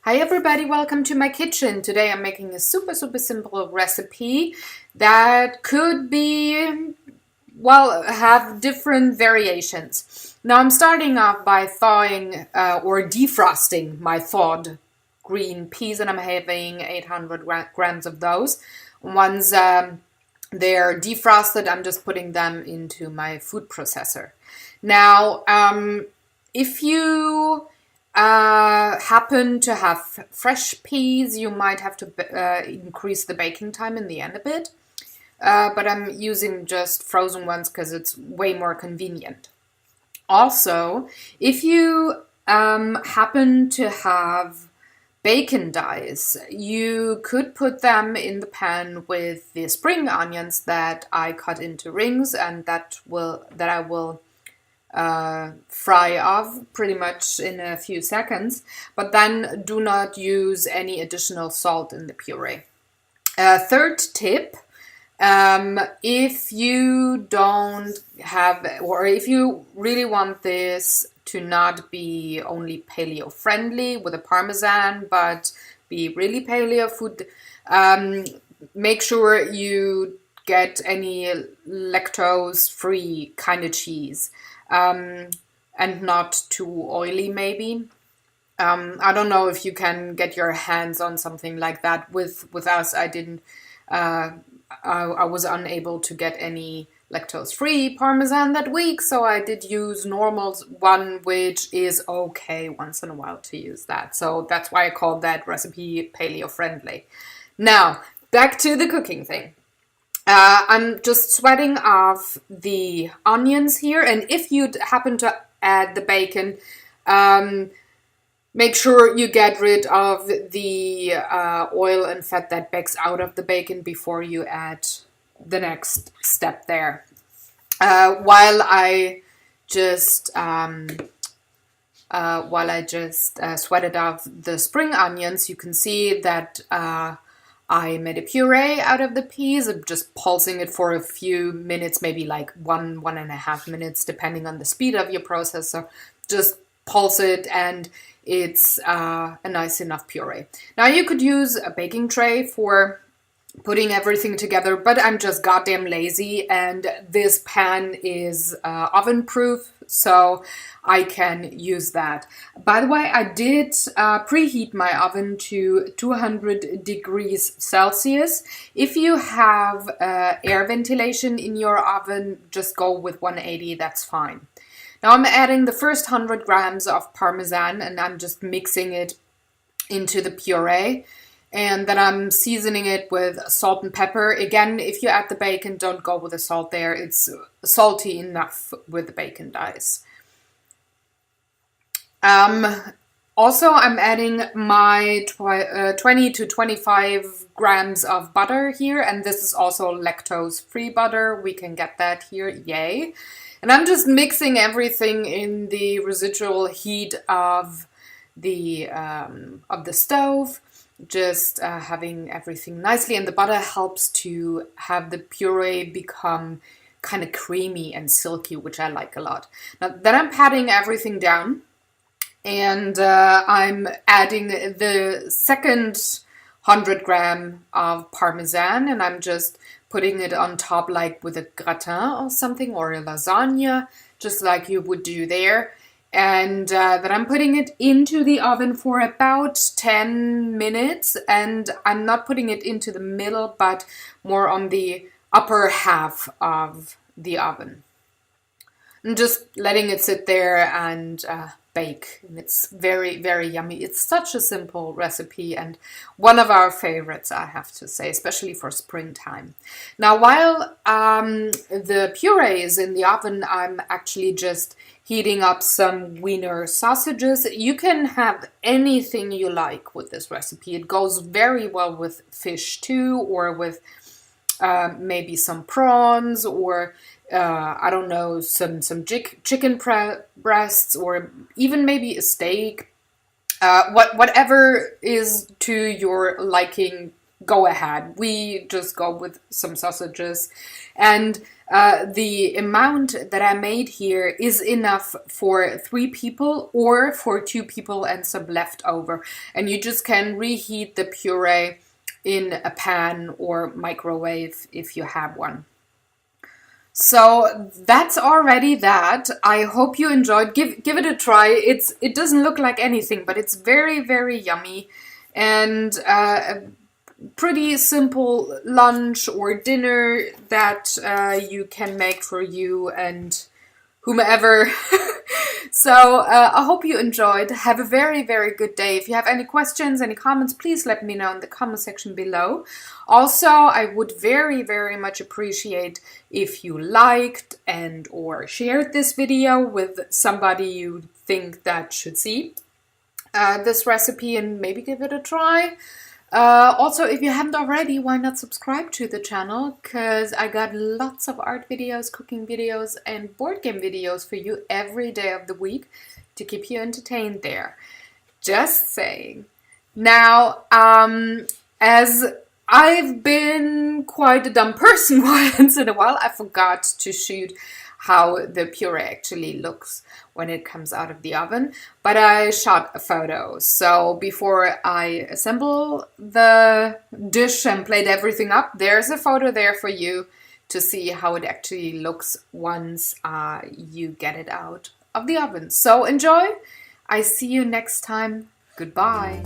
Hi everybody, welcome to my kitchen. Today I'm making a super simple recipe that could be, well, have different variations. Now I'm starting off by thawing or defrosting my thawed green peas, and I'm having 800 grams of those. Once they're defrosted, I'm just putting them into my food processor. Now, if you happen to have fresh peas, you might have to increase the baking time in the end a bit. But I'm using just frozen ones because it's way more convenient. Also, if you happen to have bacon dice, you could put them in the pan with the spring onions that I cut into rings, and that I will fry off pretty much in a few seconds, but then do not use any additional salt in the puree. Third tip, if you don't have, or if you really want this to not be only paleo friendly with a parmesan, but be really paleo food, make sure you get any lactose-free kind of cheese. And not too oily maybe. I don't know if you can get your hands on something like that. With us, I didn't. I was unable to get any lactose-free parmesan that week, so I did use normal one, which is okay once in a while to use that. So that's why I called that recipe paleo-friendly. Now, back to the cooking thing. I'm just sweating off the onions here, and if you happen to add the bacon, make sure you get rid of the oil and fat that backs out of the bacon before you add the next step there. While I just sweated off the spring onions, you can see that I made a puree out of the peas. I'm just pulsing it for a few minutes, maybe like 1.5 minutes, depending on the speed of your processor. Just pulse it, and it's a nice enough puree. Now you could use a baking tray for putting everything together, but I'm just goddamn lazy, and this pan is oven proof, so I can use that. By the way, I did preheat my oven to 200 degrees Celsius. If you have air ventilation in your oven, just go with 180, that's fine. Now I'm adding the first 100 grams of Parmesan, and I'm just mixing it into the puree. And then I'm seasoning it with salt and pepper. Again, if you add the bacon, don't go with the salt there. It's salty enough with the bacon dice. Also, I'm adding my 20 to 25 grams of butter here. And this is also lactose-free butter. We can get that here, yay. And I'm just mixing everything in the residual heat of the stove. Just having everything nicely, and the butter helps to have the puree become kind of creamy and silky, which I like a lot. Now then I'm patting everything down, and I'm adding the second 100 gram of Parmesan, and I'm just putting it on top like with a gratin or something, or a lasagna, just like you would do there. And then I'm putting it into the oven for about 10 minutes, and I'm not putting it into the middle, but more on the upper half of the oven. I'm just letting it sit there and bake, and it's very yummy. It's such a simple recipe, and one of our favorites, I have to say, especially for springtime. Now, while the puree is in the oven, I'm actually just heating up some Wiener sausages. You can have anything you like with this recipe. It goes very well with fish too, or with maybe some prawns, or I don't know, some chicken breasts, or even maybe a steak. Whatever is to your liking, go ahead. We just go with some sausages. And the amount that I made here is enough for 3 people or for 2 people and some leftover. And you just can reheat the puree in a pan or microwave if you have one. So that's already that. I hope you enjoyed. Give it a try. It doesn't look like anything, but it's very, very yummy and a pretty simple lunch or dinner that you can make for you and whomever. So I hope you enjoyed. Have a very, very good day. If you have any questions, any comments, please let me know in the comment section below. Also, I would very, very much appreciate if you liked and or shared this video with somebody you think that should see this recipe and maybe give it a try. Also, if you haven't already, why not subscribe to the channel? Because I got lots of art videos, cooking videos, and board game videos for you every day of the week to keep you entertained there. Just saying. Now, as I've been quite a dumb person once in a while, I forgot to shoot how the puree actually looks when it comes out of the oven, but I shot a photo. So before I assemble the dish and plate everything up, there's a photo there for you to see how it actually looks once you get it out of the oven. So enjoy. I see you next time. Goodbye.